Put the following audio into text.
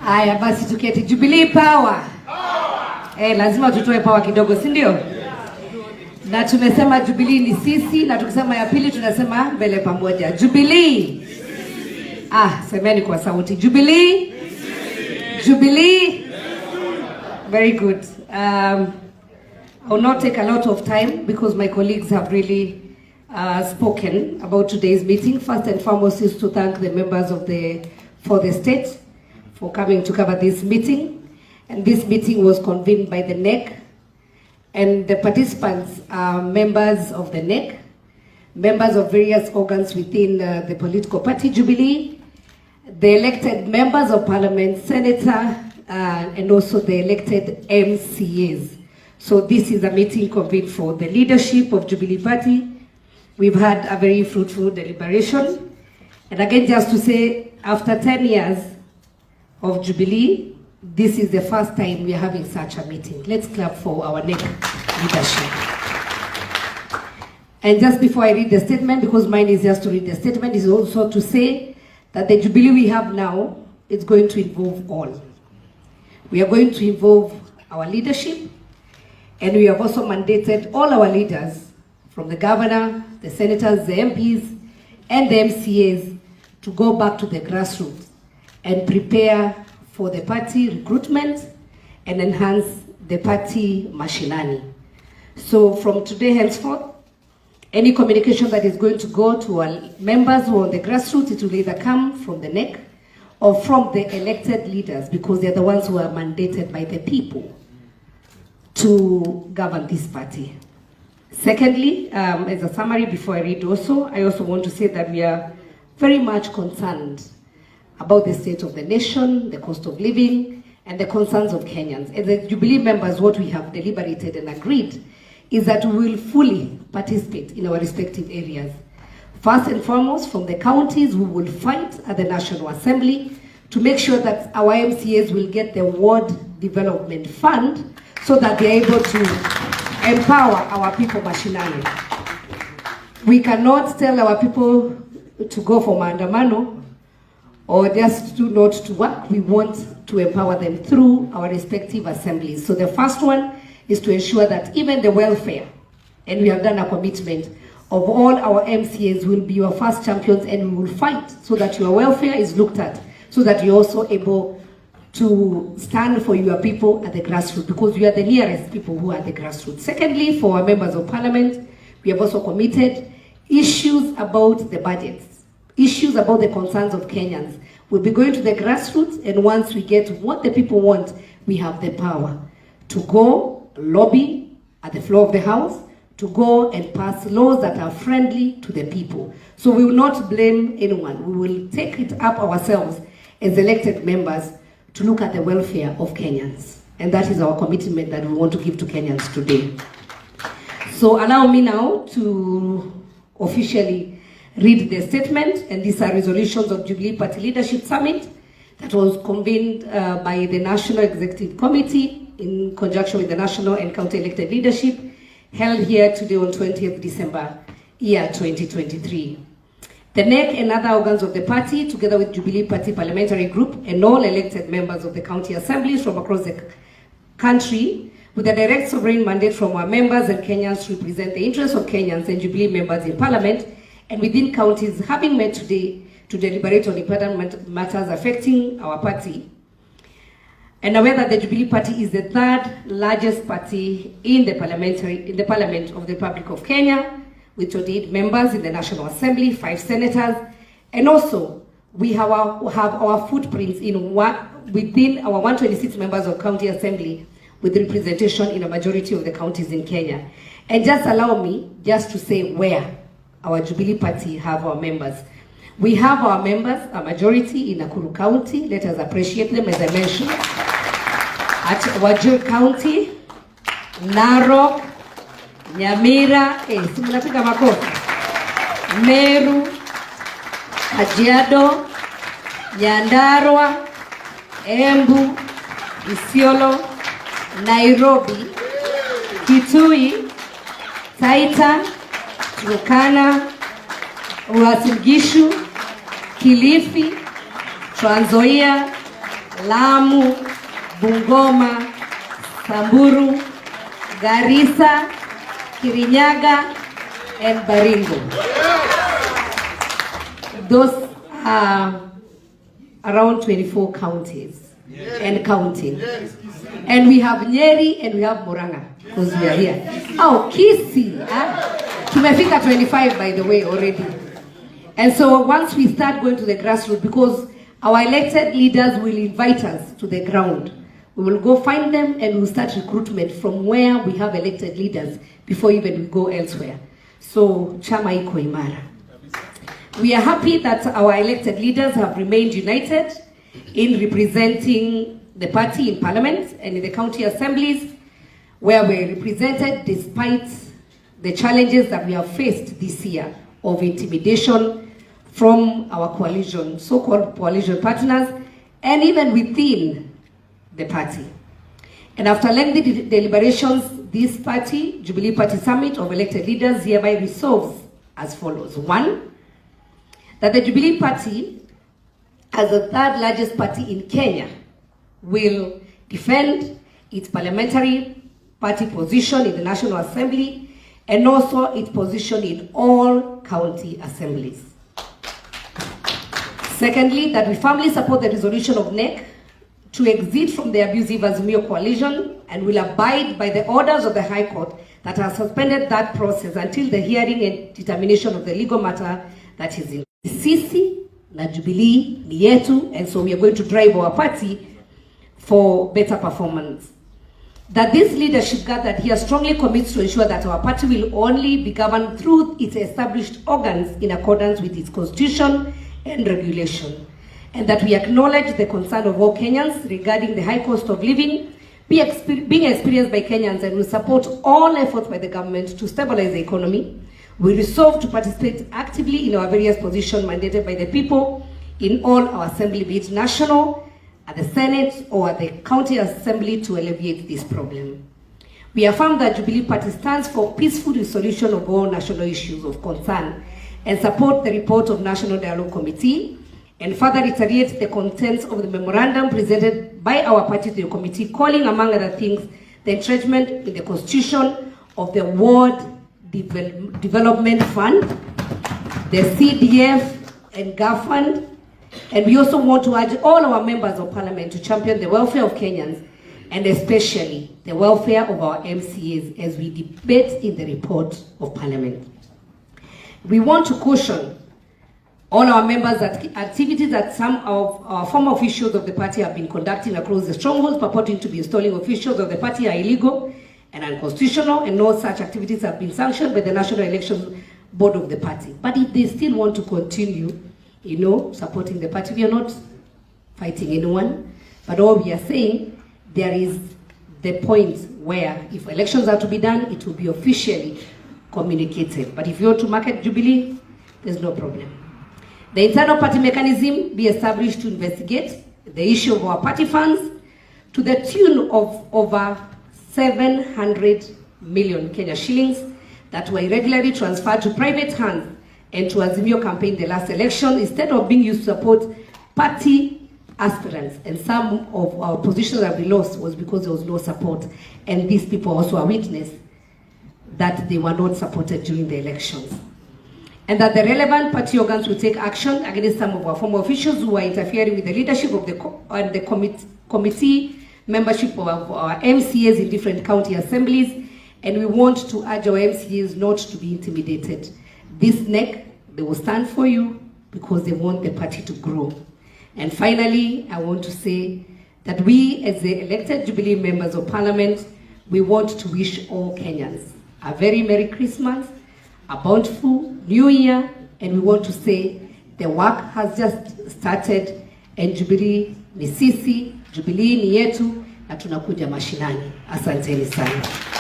Haya basi tuketi. Jubilee power. Lazima tutoe power kidogo, si ndio? Na tumesema Jubilee ni sisi, na tukisema ya pili tunasema mbele pamoja. Jubilee. Semeni kwa sauti. Jubilee. Jubilee. Very good. I will not take a lot of time because my colleagues have really spoken about today's meeting. First and foremost is to thank the members of the state for coming to cover this meeting. And this meeting was convened by the NEC, and the participants are members of the NEC, members of various organs within the political party Jubilee, the elected members of parliament, senator, and also the elected MCAs. So this is a meeting convened for the leadership of Jubilee Party. We've had a very fruitful deliberation. And again, just to say, after 10 years of Jubilee, this is the first time we are having such a meeting. Let's clap for our NEC leadership. And just before I read the statement, because mine is just to read the statement, is also to say that the Jubilee we have now is going to involve all. We are going to involve our leadership, and we have also mandated all our leaders, from the governor, the senators, the MPs, and the MCAs, to go back to the grassroots and prepare for the party recruitment and enhance the party machinery. So from today henceforth, any communication that is going to go to our members who are on the grassroots, it will either come from the NEC or from the elected leaders, because they're the ones who are mandated by the people to govern this party. Secondly, as a summary before I read also, I also want to say that we are very much concerned about the state of the nation, the cost of living, and the concerns of Kenyans. As the Jubilee members, what we have deliberated and agreed is that we will fully participate in our respective areas. First and foremost, from the counties, we will fight at the National Assembly to make sure that our MCAs will get the Ward Development Fund so that they're able to empower our people machinery. We cannot tell our people to go for maandamano or just not to work. We want to empower them through our respective assemblies. So the first one is to ensure that even the welfare, and we have done a commitment of all our MCAs will be your first champions, and we will fight so that your welfare is looked at, so that you're also able to stand for your people at the grassroots, because we are the nearest people who are at the grassroots. Secondly, for our members of parliament, we have also committed issues about the budgets, issues about the concerns of Kenyans. We'll be going to the grassroots, and once we get what the people want, we have the power to go lobby at the floor of the house, to go and pass laws that are friendly to the people. So we will not blame anyone. We will take it up ourselves as elected members to look at the welfare of Kenyans. And that is our commitment that we want to give to Kenyans today. So allow me now to officially read the statement, and these are resolutions of Jubilee Party Leadership Summit that was convened by the National Executive Committee in conjunction with the national and county elected leadership, held here today on 20th December, year 2023. The NEC and other organs of the party, together with Jubilee Party Parliamentary Group and all elected members of the county assemblies from across the country, with a direct sovereign mandate from our members and Kenyans to represent the interests of Kenyans and Jubilee members in Parliament and within counties, having met today to deliberate on important matters affecting our party, and aware that the Jubilee Party is the third largest party in the Parliament of the Republic of Kenya, with 28 members in the National Assembly, 5 senators, and also we have our footprints within our 126 members of County Assembly, with representation in a majority of the counties in Kenya. And just allow me just to say where our Jubilee Party have our members. We have our members, a majority in Nakuru County. Let us appreciate them, as I mentioned. At Wajir County, Narok, Nyamira, simulapiga makofi, Meru, Kajiado, Nyandarua, Embu, Isiolo, Nairobi, Kitui, Taita, Turkana, Uasin Gishu, Kilifi, Trans Nzoia, Lamu, Bungoma, Samburu, Garissa, Kirinyaga, and Baringo. Those are around 24 counties and counting. And we have Nyeri and we have Murang'a, because we are here. Oh, Kisii. Tumefika 25, by the way, already. And so once we start going to the grassroots, because our elected leaders will invite us to the ground, we will go find them and we'll start recruitment from where we have elected leaders before even we go elsewhere. So, chama iko imara. We are happy that our elected leaders have remained united in representing the party in parliament and in the county assemblies, where we're represented despite the challenges that we have faced this year of intimidation from our coalition, so-called coalition partners, and even within the party. And after lengthy deliberations, this party, Jubilee Party Summit of elected leaders, hereby resolves as follows. 1, that the Jubilee Party, as the third largest party in Kenya, will defend its parliamentary party position in the National Assembly and also its position in all county assemblies. Secondly, that we firmly support the resolution of NEC to exit from the abusive Azimio coalition and will abide by the orders of the High Court that has suspended that process until the hearing and determination of the legal matter that is in. Sisi na Jubilee ni yetu, and so we are going to drive our party for better performance. That this leadership gathered here strongly commits to ensure that our party will only be governed through its established organs in accordance with its constitution and regulation, and that we acknowledge the concern of all Kenyans regarding the high cost of living being experienced by Kenyans, and will support all efforts by the government to stabilize the economy. We resolve to participate actively in our various positions mandated by the people in all our assembly, be it national, at the Senate, or at the county assembly, to alleviate this problem. We affirm that Jubilee Party stands for peaceful resolution of all national issues of concern and support the report of National Dialogue Committee, and further reiterate the contents of the memorandum presented by our party to the committee, calling, among other things, the entrenchment in the constitution of the Ward Development Fund, the CDF and GAF Fund. And we also want to urge all our members of parliament to champion the welfare of Kenyans, and especially the welfare of our MCAs as we debate in the report of parliament. We want to caution all our members that activities that some of our former officials of the party have been conducting across the strongholds purporting to be installing officials of the party are illegal and unconstitutional, and no such activities have been sanctioned by the National Election Board of the party. But if they still want to continue, supporting the party, we are not fighting anyone, but all we are saying, there is the point where if elections are to be done, it will be officially communicated. But if you want to market Jubilee, there's no problem. The internal party mechanism be established to investigate the issue of our party funds to the tune of over 700 million Kenya shillings that were irregularly transferred to private hands and to Azimio campaign the last election, instead of being used to support party aspirants. And some of our positions that we lost was because there was no support. And these people also are witness that they were not supported during the elections. And that the relevant party organs will take action against some of our former officials who are interfering with the leadership of the committee membership of our MCAs in different county assemblies. And we want to urge our MCAs not to be intimidated. This NEC, they will stand for you because they want the party to grow. And finally, I want to say that we, as the elected Jubilee members of Parliament, we want to wish all Kenyans a very Merry Christmas, a bountiful New Year, and we want to say the work has just started, and Jubilee ni sisi, Jubilee ni yetu, na tunakuja mashinani. Asanteni sana.